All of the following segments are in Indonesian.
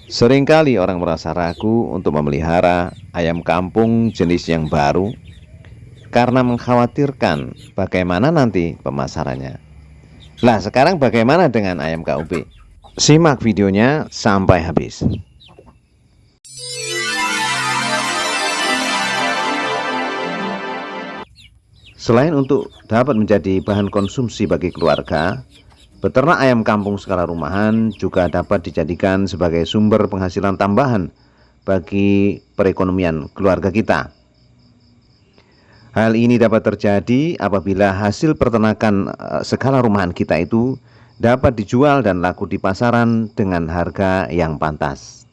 Seringkali orang merasa ragu untuk memelihara ayam kampung jenis yang baru karena mengkhawatirkan bagaimana nanti pemasarannya. Lah, sekarang bagaimana dengan ayam KUB? Simak videonya sampai habis. Selain untuk dapat menjadi bahan konsumsi bagi keluarga, beternak ayam kampung skala rumahan juga dapat dijadikan sebagai sumber penghasilan tambahan bagi perekonomian keluarga kita. Hal ini dapat terjadi apabila hasil peternakan skala rumahan kita itu dapat dijual dan laku di pasaran dengan harga yang pantas.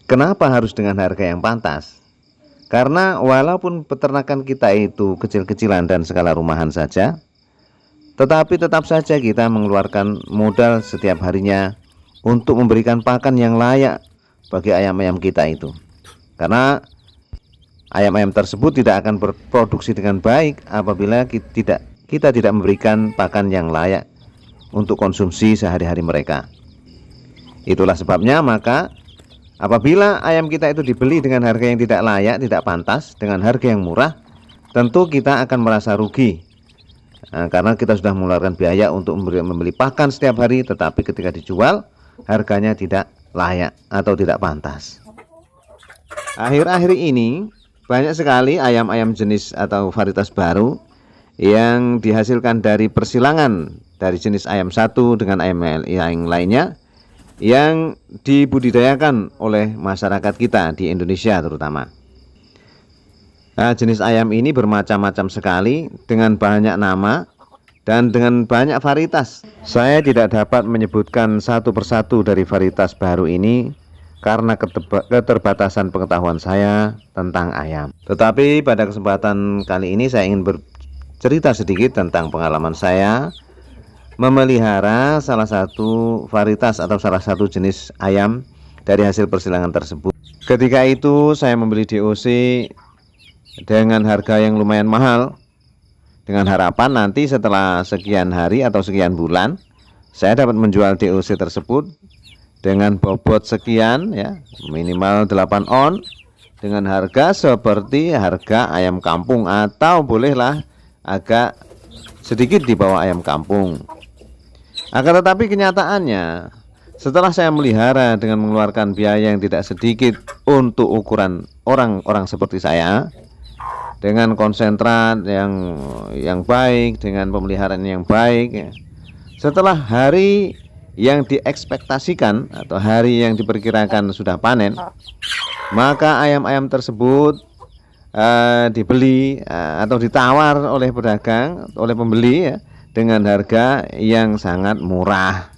Kenapa harus dengan harga yang pantas? Karena walaupun peternakan kita itu kecil-kecilan dan skala rumahan saja, tetapi tetap saja kita mengeluarkan modal setiap harinya untuk memberikan pakan yang layak bagi ayam-ayam kita itu. Karena ayam-ayam tersebut tidak akan berproduksi dengan baik apabila kita tidak memberikan pakan yang layak untuk konsumsi sehari-hari mereka. Itulah sebabnya maka apabila ayam kita itu dibeli dengan harga yang tidak layak, tidak pantas, dengan harga yang murah, tentu kita akan merasa rugi. Karena kita sudah mengeluarkan biaya untuk membeli pakan setiap hari, tetapi ketika dijual harganya tidak layak atau tidak pantas. Akhir-akhir ini banyak sekali ayam-ayam jenis atau varietas baru yang dihasilkan dari persilangan dari jenis ayam satu dengan ayam yang lainnya, yang dibudidayakan oleh masyarakat kita di Indonesia terutama. Jenis ayam ini bermacam-macam sekali dengan banyak nama dan dengan banyak varietas. Saya tidak dapat menyebutkan satu persatu dari varietas baru ini karena keterbatasan pengetahuan saya tentang ayam. Tetapi pada kesempatan kali ini saya ingin bercerita sedikit tentang pengalaman saya memelihara salah satu varietas atau salah satu jenis ayam dari hasil persilangan tersebut. Ketika itu saya membeli DOC dengan harga yang lumayan mahal, dengan harapan nanti setelah sekian hari atau sekian bulan saya dapat menjual DOC tersebut dengan bobot sekian, ya, minimal 8 on, dengan harga seperti harga ayam kampung atau bolehlah agak sedikit di bawah ayam kampung. Akan tetapi kenyataannya setelah saya melihara dengan mengeluarkan biaya yang tidak sedikit untuk ukuran orang-orang seperti saya, dengan konsentrat yang baik, dengan pemeliharaan yang baik, ya, setelah hari yang diekspektasikan atau hari yang diperkirakan sudah panen, maka ayam-ayam tersebut dibeli atau ditawar oleh pedagang, oleh pembeli, ya, dengan harga yang sangat murah.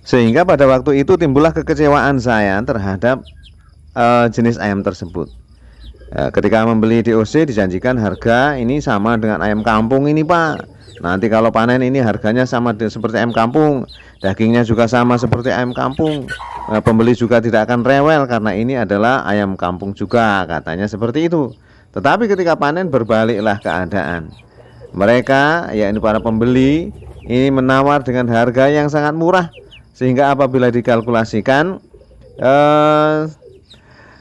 Sehingga pada waktu itu timbullah kekecewaan saya terhadap jenis ayam tersebut. Ketika membeli DOC dijanjikan harga ini sama dengan ayam kampung ini, Pak. Nanti kalau panen ini harganya sama seperti ayam kampung, dagingnya juga sama seperti ayam kampung. Pembeli juga tidak akan rewel karena ini adalah ayam kampung juga, katanya seperti itu. Tetapi ketika panen berbaliklah keadaan. Mereka, yakni para pembeli, ini menawar dengan harga yang sangat murah, sehingga apabila dikalkulasikan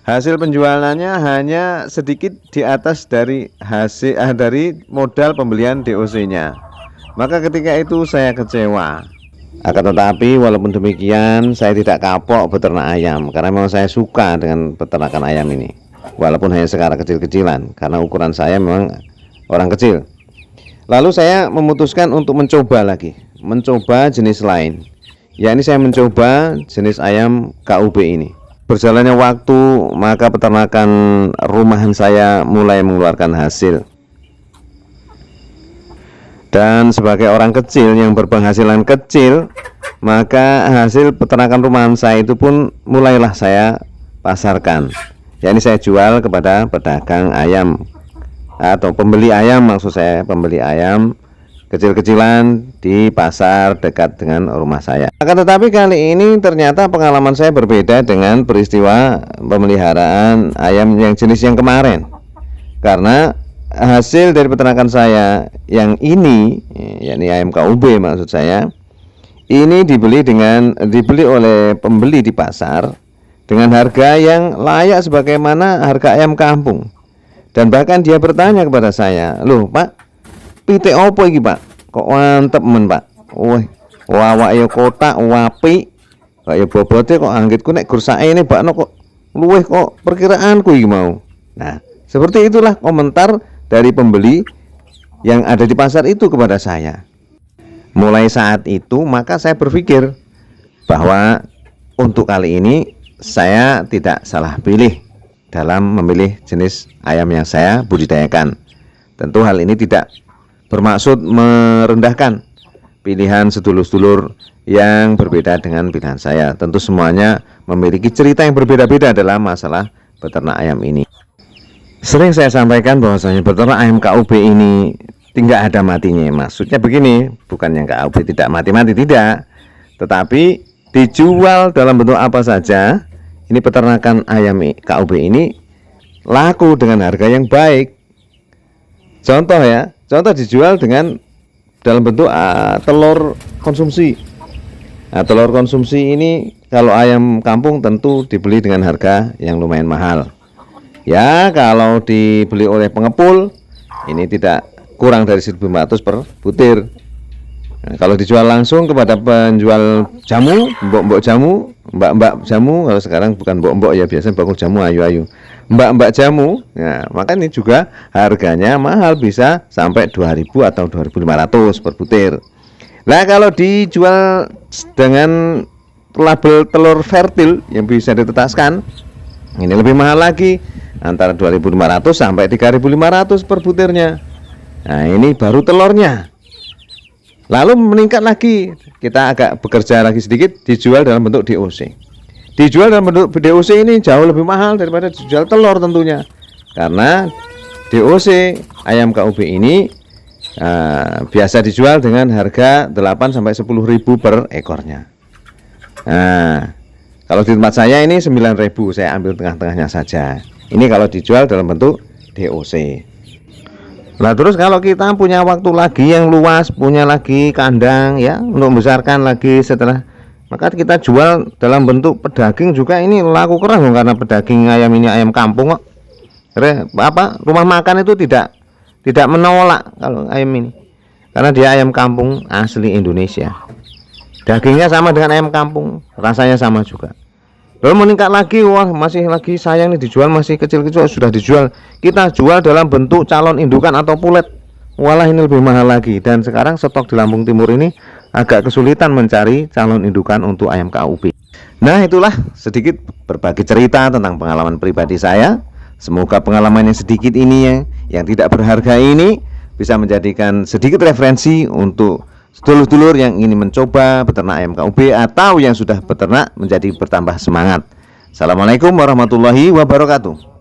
hasil penjualannya hanya sedikit di atas dari dari modal pembelian DOC-nya. Maka ketika itu saya kecewa. Akan tetapi walaupun demikian saya tidak kapok beternak ayam, karena memang saya suka dengan peternakan ayam ini, walaupun hanya skala kecil-kecilan, karena ukuran saya memang orang kecil. Lalu saya memutuskan untuk mencoba jenis lain, yakni saya mencoba jenis ayam KUB ini. Berjalannya waktu, maka peternakan rumahan saya mulai mengeluarkan hasil. Dan sebagai orang kecil yang berpenghasilan kecil, maka hasil peternakan rumahan saya itu pun mulailah saya pasarkan, yakni saya jual kepada pedagang ayam atau pembeli ayam, maksud saya pembeli ayam kecil-kecilan di pasar dekat dengan rumah saya. Akan tetapi kali ini ternyata pengalaman saya berbeda dengan peristiwa pemeliharaan ayam yang jenis yang kemarin. Karena hasil dari peternakan saya yang ini, yakni ayam KUB maksud saya, ini dibeli oleh pembeli di pasar dengan harga yang layak sebagaimana harga ayam kampung. Dan bahkan dia bertanya kepada saya, "Loh Pak, pitik opo iki Pak? Kok mantep men Pak? Wah, wawak ya kotak wapi, kaya bobote kok anggitku nek gursake ini bakno kok luweh kok perkiraanku iki mau." Nah, seperti itulah komentar dari pembeli yang ada di pasar itu kepada saya. Mulai saat itu maka saya berpikir bahwa untuk kali ini saya tidak salah pilih dalam memilih jenis ayam yang saya budidayakan. Tentu hal ini tidak bermaksud merendahkan pilihan sedulur-sedulur yang berbeda dengan pilihan saya. Tentu semuanya memiliki cerita yang berbeda-beda dalam masalah beternak ayam ini. Sering saya sampaikan bahwasanya beternak ayam KUB ini tidak ada matinya. Maksudnya begini, bukan yang KUB tidak mati-mati, tidak, tetapi dijual dalam bentuk apa saja. Ini peternakan ayam KUB ini laku dengan harga yang baik. Contoh ya, contoh dijual dengan dalam bentuk telur konsumsi. Nah, telur konsumsi ini kalau ayam kampung tentu dibeli dengan harga yang lumayan mahal. Ya, kalau dibeli oleh pengepul ini tidak kurang dari 1.500 per butir. Nah, kalau dijual langsung kepada penjual jamu, mbok-mbok jamu, mbak-mbak jamu, kalau sekarang bukan mbok-mbok ya, biasanya bakul jamu ayu-ayu, mbak-mbak jamu, nah maka ini juga harganya mahal, bisa sampai 2.000 atau 2.500 per butir. Nah, kalau dijual dengan label telur fertil yang bisa ditetaskan, ini lebih mahal lagi, antara 2.500 sampai 3.500 per butirnya. Nah, ini baru telurnya. Lalu meningkat lagi, kita agak bekerja lagi sedikit, dijual dalam bentuk DOC. Dijual dalam bentuk DOC ini jauh lebih mahal daripada dijual telur tentunya, karena DOC ayam KUB ini biasa dijual dengan harga 8 sampai 10.000 per ekornya. Nah, kalau di tempat saya ini 9.000, saya ambil tengah-tengahnya saja. Ini kalau dijual dalam bentuk DOC. Nah, terus kalau kita punya waktu lagi yang luas, punya lagi kandang ya untuk membesarkan lagi setelah, maka kita jual dalam bentuk pedaging juga. Ini laku keras karena pedaging ayam ini ayam kampung kok. Rumah makan itu tidak menolak kalau ayam ini, karena dia ayam kampung asli Indonesia. Dagingnya sama dengan ayam kampung, rasanya sama juga. Lalu meningkat lagi, wah masih lagi sayang nih, dijual masih kecil-kecil, sudah dijual. Kita jual dalam bentuk calon indukan atau pulet, walah ini lebih mahal lagi. Dan sekarang stok di Lampung Timur ini agak kesulitan mencari calon indukan untuk ayam KUB. Nah, itulah sedikit berbagi cerita tentang pengalaman pribadi saya. Semoga pengalaman yang sedikit ini yang tidak berharga ini bisa menjadikan sedikit referensi untuk sedulur-sedulur yang ingin mencoba beternak ayam KUB atau yang sudah beternak menjadi bertambah semangat. Assalamualaikum warahmatullahi wabarakatuh.